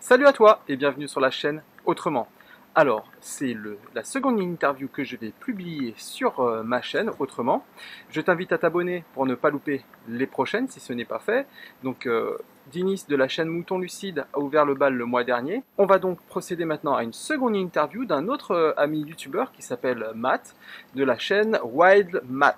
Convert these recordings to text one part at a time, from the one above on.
Salut à toi et bienvenue sur la chaîne Autrement. Alors, c'est la seconde interview que je vais publier sur ma chaîne Autrement. Je t'invite à t'abonner pour ne pas louper les prochaines si ce n'est pas fait. Donc, Dinis de la chaîne Mouton Lucide a ouvert le bal le mois dernier. On va donc procéder maintenant à une seconde interview d'un autre ami youtubeur qui s'appelle Matt de la chaîne Wild Matt.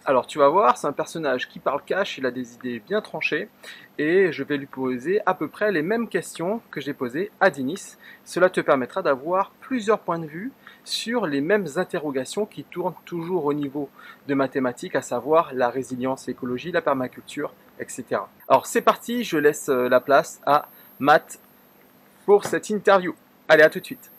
Alors tu vas voir, c'est un personnage qui parle cash, il a des idées bien tranchées et je vais lui poser à peu près les mêmes questions que j'ai posées à Dinis. Cela te permettra d'avoir plusieurs points de vue sur les mêmes interrogations qui tournent toujours au niveau de mathématiques, à savoir la résilience, l'écologie, la permaculture, etc. Alors c'est parti, je laisse la place à Matt pour cette interview. Allez, à tout de suite.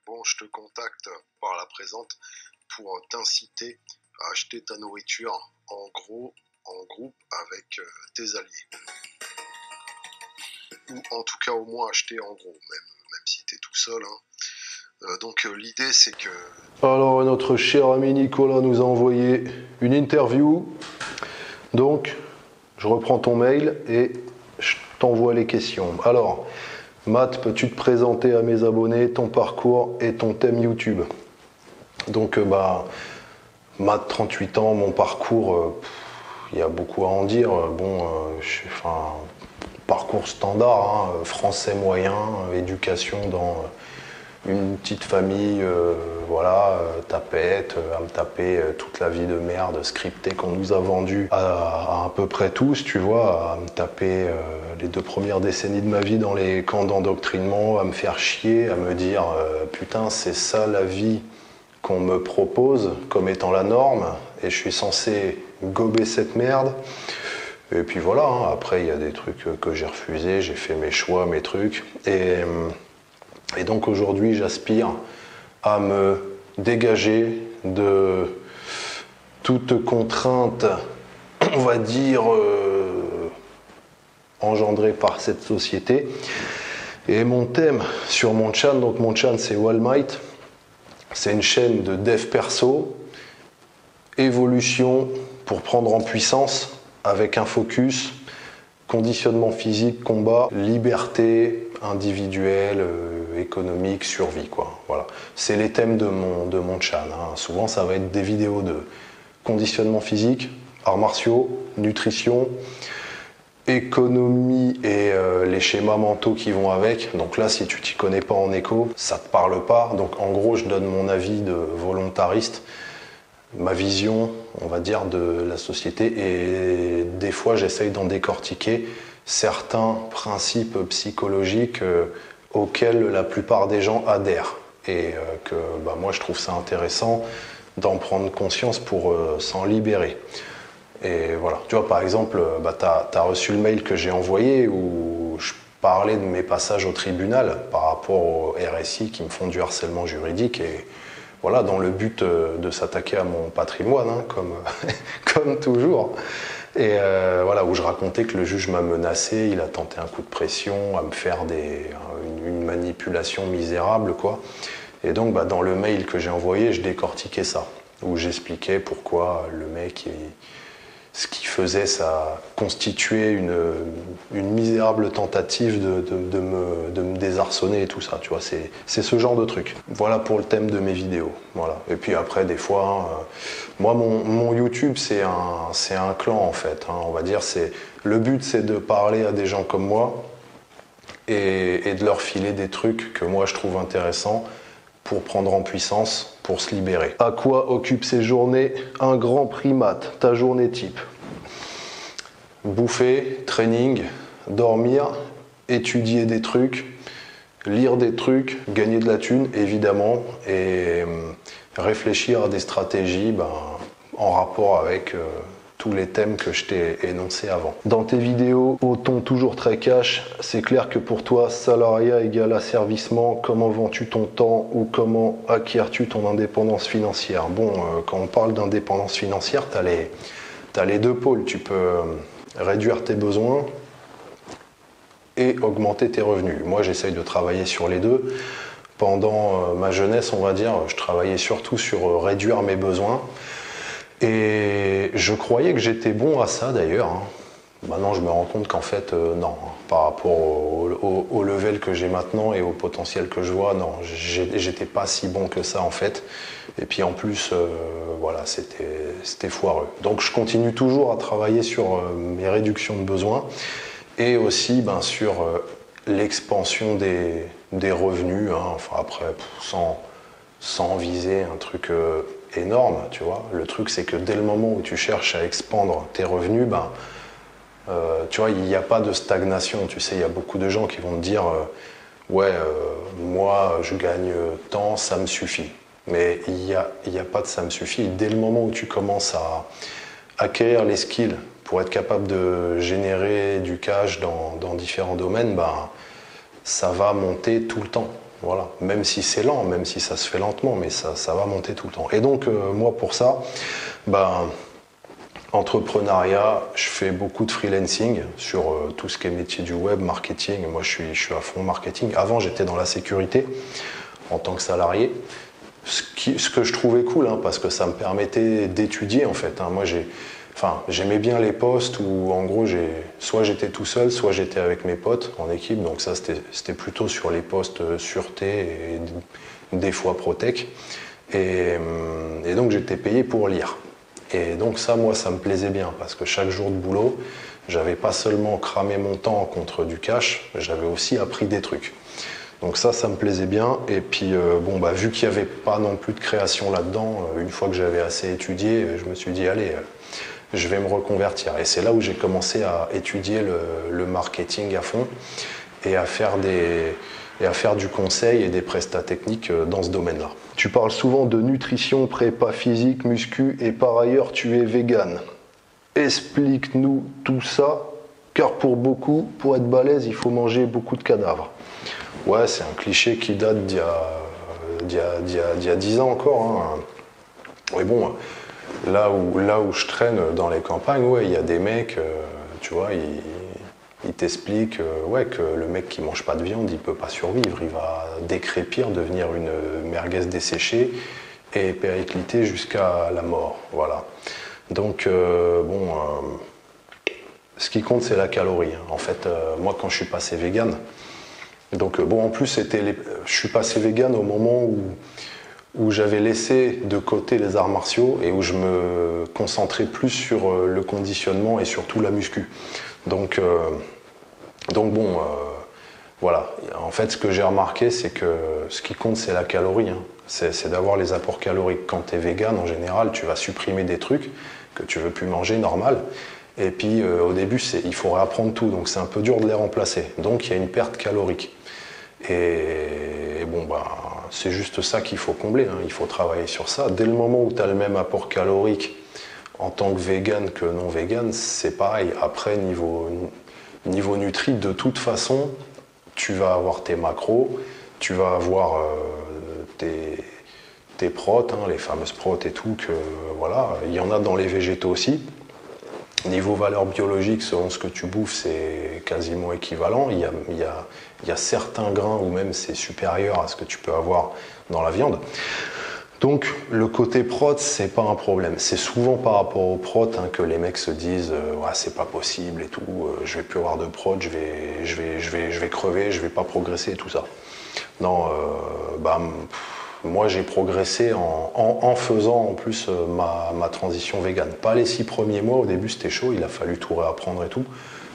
Bon, je te contacte par la présente pour t'inciter à acheter ta nourriture en groupe avec tes alliés. Ou en tout cas au moins acheter en gros, même si tu es tout seul. Donc l'idée c'est que... Alors notre cher ami Nicolas nous a envoyé une interview. Donc je reprends ton mail et je t'envoie les questions. Alors Matt, peux-tu te présenter à mes abonnés ton parcours et ton thème YouTube? Donc Matt, 38 ans, mon parcours, il y a beaucoup à en dire. Parcours standard, français moyen, éducation dans une petite famille, tapette, à me taper toute la vie de merde scriptée qu'on nous a vendue à peu près tous, tu vois, à me taper les 2 premières décennies de ma vie dans les camps d'endoctrinement, à me faire chier, à me dire putain, c'est ça la vie qu'on me propose comme étant la norme et je suis censé gober cette merde. Et puis voilà, après il y a des trucs que j'ai refusés, j'ai fait mes choix, mes trucs. Et donc aujourd'hui j'aspire à me dégager de toute contrainte, on va dire, engendrée par cette société. Et mon thème sur mon channel, donc mon channel c'est Wildmight, c'est une chaîne de dev perso, évolution pour prendre en puissance avec un focus, conditionnement physique, combat, liberté individuelle, économique, survie, quoi. Voilà. C'est les thèmes de mon channel. Souvent ça va être des vidéos de conditionnement physique, arts martiaux, nutrition, économie et les schémas mentaux qui vont avec. Donc là, si tu t'y connais pas en éco, ça te parle pas. Donc en gros, je donne mon avis de volontariste, ma vision, on va dire, de la société, et des fois j'essaye d'en décortiquer certains principes psychologiques auxquels la plupart des gens adhèrent, et que moi je trouve ça intéressant d'en prendre conscience pour s'en libérer. Et voilà, tu vois, par exemple, t'as reçu le mail que j'ai envoyé où je parlais de mes passages au tribunal par rapport au RSI qui me font du harcèlement juridique, et voilà, dans le but de s'attaquer à mon patrimoine, comme toujours. Et voilà, où je racontais que le juge m'a menacé, il a tenté un coup de pression, à me faire une manipulation misérable, quoi. Et donc, dans le mail que j'ai envoyé, je décortiquais ça, où j'expliquais pourquoi le mec, ce qu'il faisait, ça constituait une misérable tentative de me désarçonner et tout ça, tu vois, c'est ce genre de truc. Voilà pour le thème de mes vidéos, voilà. Et puis après, des fois, moi, mon YouTube, c'est un clan, en fait, on va dire, le but, c'est de parler à des gens comme moi et de leur filer des trucs que moi, je trouve intéressants pour prendre en puissance, pour se libérer. À quoi occupe ces journées un grand primate, ta journée type? Bouffer, training, dormir, étudier des trucs, lire des trucs, gagner de la thune, évidemment, et réfléchir à des stratégies en rapport avec tous les thèmes que je t'ai énoncés avant. Dans tes vidéos, au ton toujours très cash, c'est clair que pour toi, salariat égale asservissement. Comment vends-tu ton temps ou comment acquiers-tu ton indépendance financière? Bon, quand on parle d'indépendance financière, t'as les 2 pôles. Tu peux réduire tes besoins et augmenter tes revenus. Moi, j'essaye de travailler sur les 2 pendant ma jeunesse, on va dire, je travaillais surtout sur réduire mes besoins. Et je croyais que j'étais bon à ça d'ailleurs, hein. Maintenant, je me rends compte qu'en fait, non. Par rapport au level que j'ai maintenant et au potentiel que je vois, non, j'étais pas si bon que ça en fait. Et puis en plus, voilà, c'était foireux. Donc je continue toujours à travailler sur mes réductions de besoins et aussi sur l'expansion des revenus. Hein. Enfin après, sans viser un truc énorme, tu vois. Le truc, c'est que dès le moment où tu cherches à expandre tes revenus, tu vois, il n'y a pas de stagnation. Tu sais, il y a beaucoup de gens qui vont te dire ouais, moi, je gagne tant, ça me suffit. Mais il y a pas de ça me suffit. Dès le moment où tu commences à acquérir les skills pour être capable de générer du cash dans différents domaines, ça va monter tout le temps. Voilà. Même si c'est lent, même si ça se fait lentement, mais ça va monter tout le temps. Et donc, moi, pour ça, entrepreneuriat, je fais beaucoup de freelancing sur tout ce qui est métier du web, marketing. Moi, je suis à fond marketing. Avant, j'étais dans la sécurité en tant que salarié. Ce que je trouvais cool, hein, parce que ça me permettait d'étudier, en fait. Hein. Moi, j'aimais bien les postes où, en gros, soit j'étais tout seul, soit j'étais avec mes potes en équipe. Donc ça, c'était plutôt sur les postes sûreté et des fois protec. Et donc, j'étais payé pour lire. Et donc ça, moi, ça me plaisait bien parce que chaque jour de boulot, j'avais pas seulement cramé mon temps contre du cash, j'avais aussi appris des trucs. Donc ça me plaisait bien. Et puis, vu qu'il n'y avait pas non plus de création là-dedans, une fois que j'avais assez étudié, je me suis dit, allez, je vais me reconvertir. Et c'est là où j'ai commencé à étudier le marketing à fond et à faire du conseil et des prestats techniques dans ce domaine-là. Tu parles souvent de nutrition, prépa physique, muscu et par ailleurs tu es vegan. Explique-nous tout ça, car pour beaucoup, pour être balèze, il faut manger beaucoup de cadavres. Ouais, c'est un cliché qui date d'il y a 10 ans encore. Hein. Mais bon, là où je traîne dans les campagnes, ouais, il y a des mecs, tu vois, il t'explique que le mec qui mange pas de viande, il peut pas survivre, il va décrépir, devenir une merguez desséchée et péricliter jusqu'à la mort. Voilà. Donc ce qui compte c'est la calorie. Hein. En fait, moi quand je suis passé vegan, donc en plus je suis passé vegan au moment où j'avais laissé de côté les arts martiaux et où je me concentrais plus sur le conditionnement et surtout la muscu. Donc voilà. En fait, ce que j'ai remarqué, c'est que ce qui compte, c'est la calorie. Hein. C'est d'avoir les apports caloriques. Quand tu es vegan, en général, tu vas supprimer des trucs que tu veux plus manger, normal. Et puis, au début, il faut réapprendre tout. Donc, c'est un peu dur de les remplacer. Donc, il y a une perte calorique. Et c'est juste ça qu'il faut combler. Hein. Il faut travailler sur ça. Dès le moment où tu as le même apport calorique en tant que vegan que non vegan, c'est pareil. Après, niveau nutri, de toute façon, tu vas avoir tes macros, tu vas avoir tes protes, hein, les fameuses protes et tout, voilà, il y en a dans les végétaux aussi. Niveau valeur biologique, selon ce que tu bouffes, c'est quasiment équivalent. Il y a certains grains où même c'est supérieur à ce que tu peux avoir dans la viande. Donc le côté prot, c'est pas un problème. C'est souvent par rapport aux prot que les mecs se disent ouais, c'est pas possible et tout, je vais plus avoir de prot, je vais crever, je vais pas progresser et tout ça. Non, moi j'ai progressé en faisant en plus ma transition vegan. Pas les 6 premiers mois, au début c'était chaud, il a fallu tout réapprendre et tout.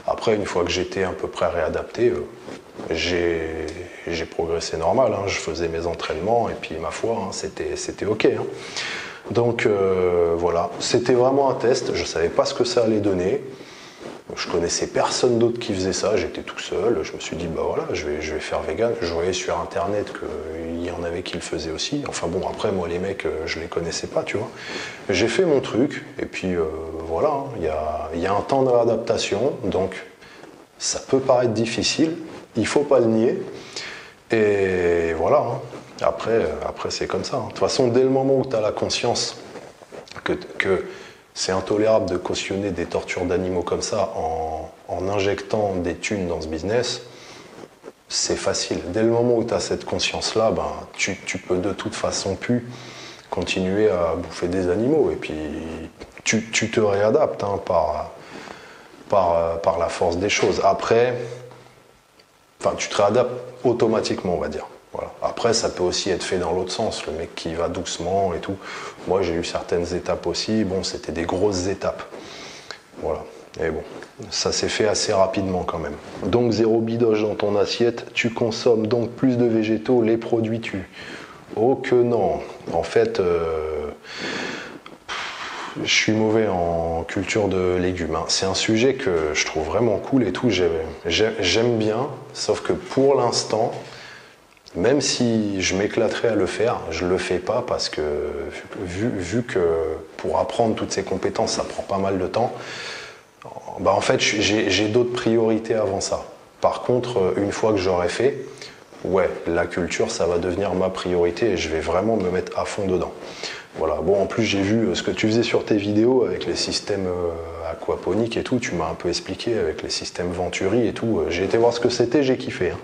Après, une fois que j'étais à peu près réadapté, j'ai progressé normal. Hein. Je faisais mes entraînements et puis ma foi, hein, c'était ok. Hein. Donc voilà, c'était vraiment un test. Je savais pas ce que ça allait donner. Je connaissais personne d'autre qui faisait ça. J'étais tout seul. Je me suis dit voilà, je vais faire vegan. Je voyais sur internet qu'il y en avait qui le faisaient aussi. Enfin bon, après moi les mecs, je les connaissais pas, tu vois. J'ai fait mon truc et puis voilà. Hein. Il y a un temps de réadaptation, donc ça peut paraître difficile. Il faut pas le nier. Et voilà. Hein. Après c'est comme ça. Hein. De toute façon, dès le moment où tu as la conscience que c'est intolérable de cautionner des tortures d'animaux comme ça en injectant des thunes dans ce business, c'est facile. Dès le moment où tu as cette conscience-là, ben, tu peux de toute façon plus continuer à bouffer des animaux. Et puis, tu te réadaptes hein, par la force des choses. Après, enfin, tu te réadaptes automatiquement, on va dire. Voilà. Après, ça peut aussi être fait dans l'autre sens, le mec qui va doucement et tout. Moi, j'ai eu certaines étapes aussi. Bon, c'était des grosses étapes. Voilà. Et bon, ça s'est fait assez rapidement quand même. Donc, 0 bidoche dans ton assiette. Tu consommes donc plus de végétaux. Les produits tuent. Oh que non. En fait, je suis mauvais en culture de légumes. Hein. C'est un sujet que je trouve vraiment cool et tout. J'aime bien. Sauf que pour l'instant... Même si je m'éclaterais à le faire, je ne le fais pas parce que vu que pour apprendre toutes ces compétences, ça prend pas mal de temps, bah en fait j'ai d'autres priorités avant ça. Par contre, une fois que j'aurai fait, ouais, la culture, ça va devenir ma priorité et je vais vraiment me mettre à fond dedans. Voilà. Bon, en plus, j'ai vu ce que tu faisais sur tes vidéos avec les systèmes aquaponiques et tout. Tu m'as un peu expliqué avec les systèmes Venturi et tout. J'ai été voir ce que c'était, j'ai kiffé. Hein.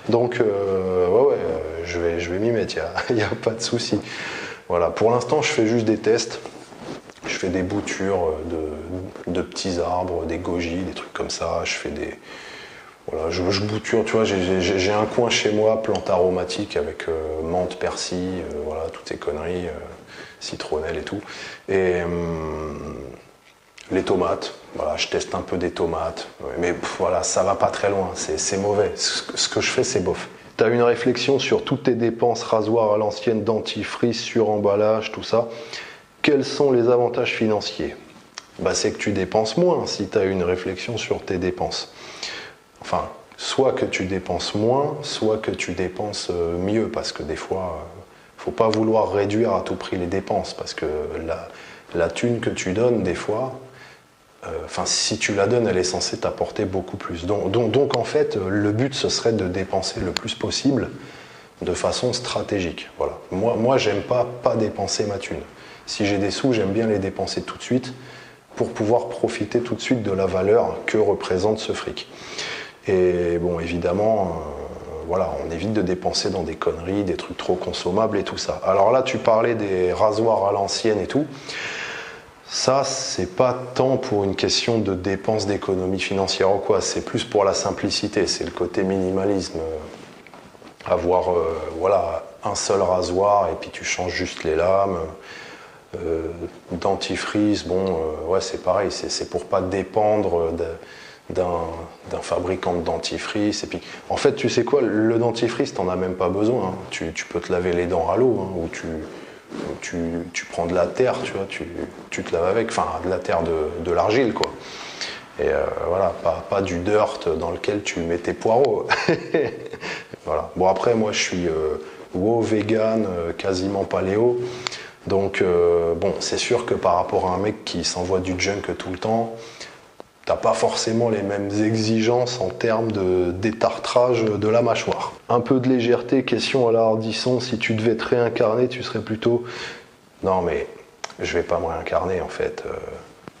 Donc, ouais, je vais m'y mettre, il n'y a pas de souci. Voilà. Pour l'instant, je fais juste des tests. Je fais des boutures de petits arbres, des goji, des trucs comme ça. Je fais des... Voilà, je bouture, tu vois, j'ai un coin chez moi, plantes aromatiques avec menthe, persil, voilà, toutes ces conneries, citronnelle et tout. Et les tomates, voilà, je teste un peu des tomates, mais voilà, ça va pas très loin, c'est mauvais. Ce que je fais, c'est bof. Tu as une réflexion sur toutes tes dépenses, rasoir à l'ancienne, dentifrice, sur-emballage, tout ça. Quels sont les avantages financiers? Bah, c'est que tu dépenses moins si tu as une réflexion sur tes dépenses. Enfin, soit que tu dépenses moins, soit que tu dépenses mieux, parce que des fois, faut pas vouloir réduire à tout prix les dépenses, parce que la thune que tu donnes, des fois, enfin, si tu la donnes, elle est censée t'apporter beaucoup plus. Donc, en fait, le but, ce serait de dépenser le plus possible de façon stratégique. Voilà. Moi, j'aime pas dépenser ma thune. Si j'ai des sous, j'aime bien les dépenser tout de suite pour pouvoir profiter tout de suite de la valeur que représente ce fric. Et bon, évidemment, voilà, on évite de dépenser dans des conneries, des trucs trop consommables et tout ça. Alors là, tu parlais des rasoirs à l'ancienne et tout. Ça, c'est pas tant pour une question de dépenses d'économie financière ou quoi, c'est plus pour la simplicité, c'est le côté minimalisme. Avoir voilà, un seul rasoir et puis tu changes juste les lames. Dentifrice, bon, ouais, c'est pareil, c'est pour pas dépendre d'un fabricant de dentifrice. Et puis, en fait, tu sais quoi, le dentifrice, t'en as même pas besoin. Hein. Tu peux te laver les dents à l'eau, hein, ou tu prends de la terre, tu vois, tu te laves avec, enfin, de la terre, de l'argile, quoi. Et voilà, pas du dirt dans lequel tu mets tes poireaux. Voilà. Bon, après, moi, je suis vegan, quasiment paléo. Donc, bon, c'est sûr que par rapport à un mec qui s'envoie du junk tout le temps, t'as pas forcément les mêmes exigences en termes de détartrage de la mâchoire. Un peu de légèreté, question à la Hardisson, si tu devais te réincarner, tu serais plutôt... Non mais, je vais pas me réincarner en fait.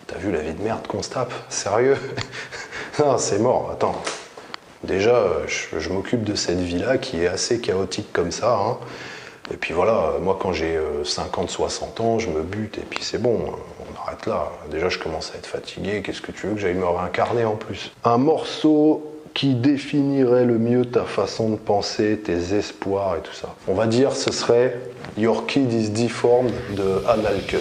T'as vu la vie de merde qu'on se tape? Sérieux? Non, c'est mort, attends. Déjà, je m'occupe de cette vie-là qui est assez chaotique comme ça, hein. Et puis voilà, moi quand j'ai 50-60 ans, je me bute et puis c'est bon, on arrête là. Déjà je commence à être fatigué, qu'est-ce que tu veux que j'aille me réincarner en plus? Un morceau qui définirait le mieux ta façon de penser, tes espoirs et tout ça. On va dire ce serait Your Kid is Deformed de Anal Cunt.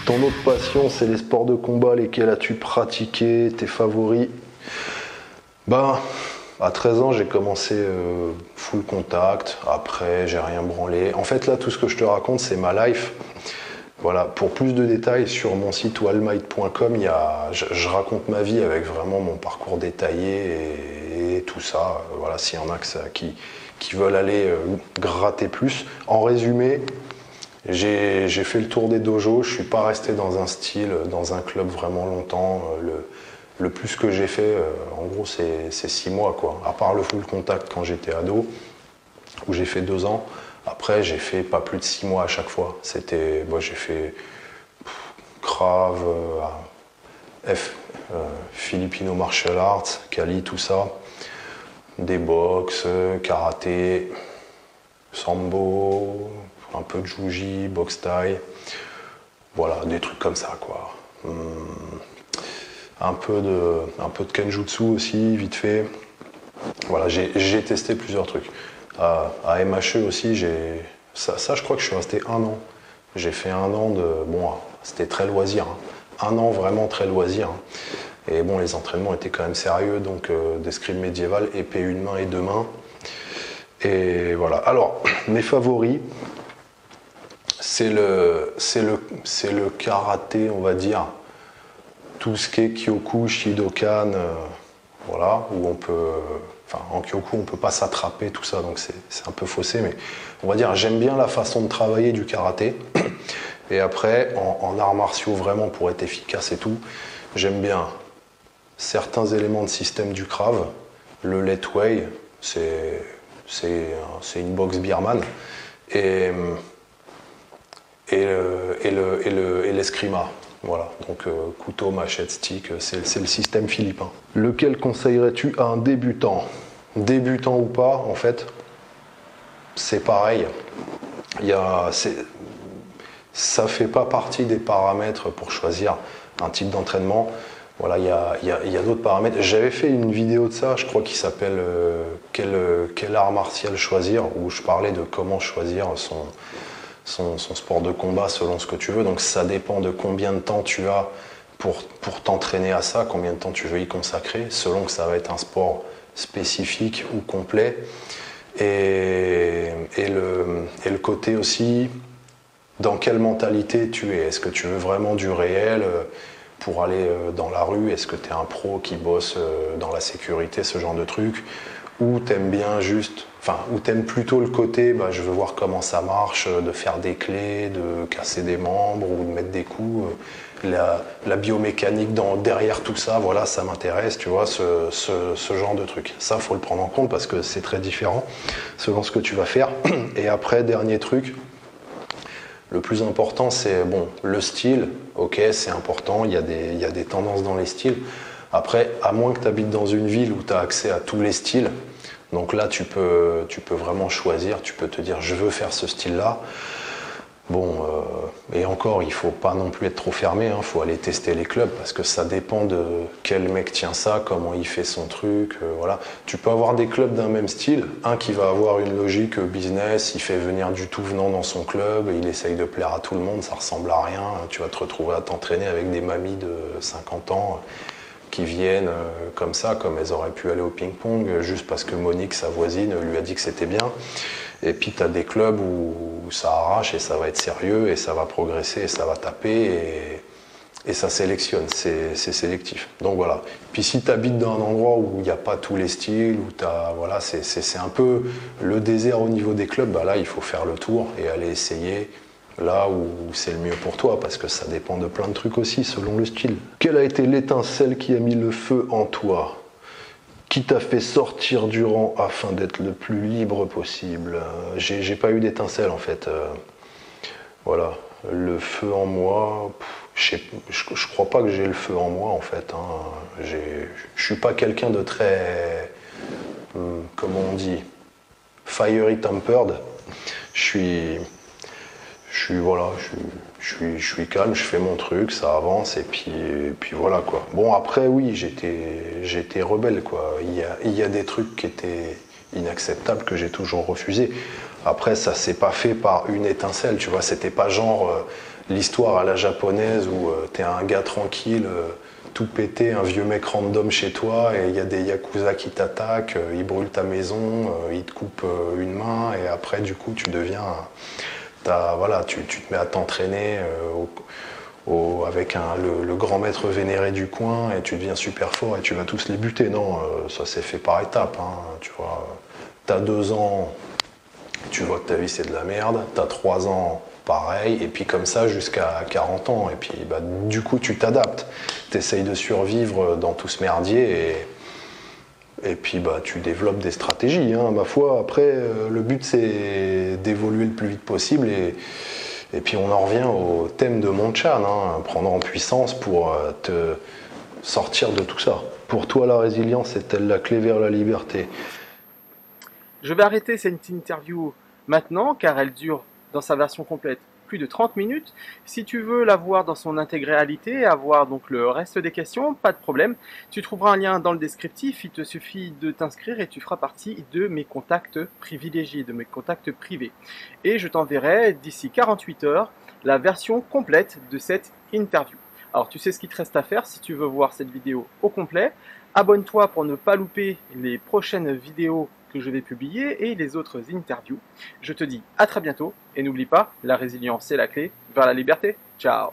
Ton autre passion, c'est les sports de combat, lesquels as-tu pratiqué, tes favoris? Ben... À 13 ans, j'ai commencé full contact. Après, j'ai rien branlé. En fait, là, tout ce que je te raconte, c'est ma life. Voilà. Pour plus de détails, sur mon site wallmight.com, je raconte ma vie avec vraiment mon parcours détaillé et tout ça. Voilà, s'il y en a qui veulent aller gratter plus. En résumé, j'ai fait le tour des dojos. Je suis pas resté dans un style, dans un club vraiment longtemps. Le plus que j'ai fait, en gros, c'est 6 mois, quoi. À part le full contact quand j'étais ado, où j'ai fait 2 ans. Après, j'ai fait pas plus de 6 mois à chaque fois. J'ai fait Krav, Filipino Martial Arts, Kali, tout ça. Des box, karaté, sambo, un peu de juji, boxe thaï. Voilà, des trucs comme ça, quoi. Un peu de kenjutsu aussi, vite fait. Voilà, j'ai testé plusieurs trucs. À MHE aussi, ça, je crois que je suis resté 1 an. J'ai fait 1 an de... Bon, c'était très loisir. 1 an vraiment très loisir. Et bon, les entraînements étaient quand même sérieux, donc d'escrime médiévale, épée une main et 2 mains. Et voilà. Alors, mes favoris, c'est le karaté, on va dire. Tout ce qui est Kyoku, Shidokan, voilà, où on peut... Enfin, en Kyoku, on ne peut pas s'attraper, tout ça, donc c'est un peu faussé, mais on va dire, j'aime bien la façon de travailler du karaté. Et après, en arts martiaux, vraiment, pour être efficace et tout, j'aime bien certains éléments de système du Krav. Le Let Way, c'est une boxe birmane. Et l'eskrima. Voilà, donc couteau, machette, stick, c'est le système philippin. Lequel conseillerais-tu à un débutant? Débutant ou pas, en fait, c'est pareil. Ça fait pas partie des paramètres pour choisir un type d'entraînement. Voilà, il y a d'autres paramètres. J'avais fait une vidéo de ça, je crois, qui s'appelle quel art martial choisir, où je parlais de comment choisir son sport de combat selon ce que tu veux. Donc ça dépend de combien de temps tu as pour t'entraîner à ça, combien de temps tu veux y consacrer, selon que ça va être un sport spécifique ou complet. Et le côté aussi, dans quelle mentalité tu es. Est-ce que tu veux vraiment du réel pour aller dans la rue? Est-ce que tu es un pro qui bosse dans la sécurité, ce genre de truc? Ou t'aimes bien juste, enfin, ou t'aimes plutôt le côté, je veux voir comment ça marche, de faire des clés, de casser des membres ou de mettre des coups, la biomécanique derrière tout ça, voilà, ça m'intéresse, tu vois, ce genre de truc. Ça, faut le prendre en compte parce que c'est très différent selon ce que tu vas faire. Et après, dernier truc, le plus important, c'est le style. Ok, c'est important, il y a des tendances dans les styles. Après, à moins que tu habites dans une ville où tu as accès à tous les styles, donc là tu peux vraiment choisir, tu peux te dire je veux faire ce style-là. Et encore, il ne faut pas non plus être trop fermé, il faut aller tester les clubs parce que ça dépend de quel mec tient ça, comment il fait son truc. Voilà. Tu peux avoir des clubs d'un même style, un qui va avoir une logique business, il fait venir du tout venant dans son club, il essaye de plaire à tout le monde, ça ressemble à rien. Tu vas te retrouver à t'entraîner avec des mamies de 50 ans qui viennent comme ça, comme elles auraient pu aller au ping-pong, juste parce que Monique, sa voisine, lui a dit que c'était bien. Et puis tu as des clubs où ça arrache et ça va être sérieux et ça va progresser et ça va taper et ça sélectionne, c'est sélectif. Donc voilà. Puis si tu habites dans un endroit où il n'y a pas tous les styles, où voilà, c'est un peu le désert au niveau des clubs, là il faut faire le tour et aller essayer là où c'est le mieux pour toi, parce que ça dépend de plein de trucs aussi, selon le style. Quelle a été l'étincelle qui a mis le feu en toi? Qui t'a fait sortir du rang afin d'être le plus libre possible? J'ai pas eu d'étincelle, en fait. Voilà. Le feu en moi... Je crois pas que j'ai le feu en moi, en fait. Je suis pas quelqu'un de très... comment on dit? Fiery tempered. Je suis calme, je fais mon truc, ça avance et puis voilà quoi. Bon après oui, j'étais rebelle quoi. Il y a des trucs qui étaient inacceptables que j'ai toujours refusé. Après ça s'est pas fait par une étincelle, tu vois, c'était pas genre l'histoire à la japonaise où t'es un gars tranquille, tout pété, un vieux mec random chez toi et il y a des yakuza qui t'attaquent, ils brûlent ta maison, ils te coupent une main et après du coup tu deviens... Voilà, tu te mets à t'entraîner avec le grand maître vénéré du coin et tu deviens super fort et tu vas tous les buter. Non, ça s'est fait par étapes. Tu vois, t'as 2 ans, tu vois que ta vie c'est de la merde. T'as 3 ans, pareil. Et puis comme ça jusqu'à 40 ans. Et puis du coup tu t'adaptes. T'essayes de survivre dans tout ce merdier et puis tu développes des stratégies, ma foi. Après, le but c'est d'évoluer le plus vite possible et puis on en revient au thème de Monchan, prendre en puissance pour sortir de tout ça. Pour toi, la résilience est-elle la clé vers la liberté? Je vais arrêter cette interview maintenant car elle dure dans sa version complète plus de 30 minutes. Si tu veux la voir dans son intégralité, avoir donc le reste des questions, pas de problème. Tu trouveras un lien dans le descriptif, il te suffit de t'inscrire et tu feras partie de mes contacts privilégiés, de mes contacts privés. Et je t'enverrai d'ici 48 heures la version complète de cette interview. Alors tu sais ce qu'il te reste à faire si tu veux voir cette vidéo au complet. Abonne-toi pour ne pas louper les prochaines vidéos que je vais publier et les autres interviews. Je te dis à très bientôt et n'oublie pas, la résilience c'est la clé vers la liberté. Ciao!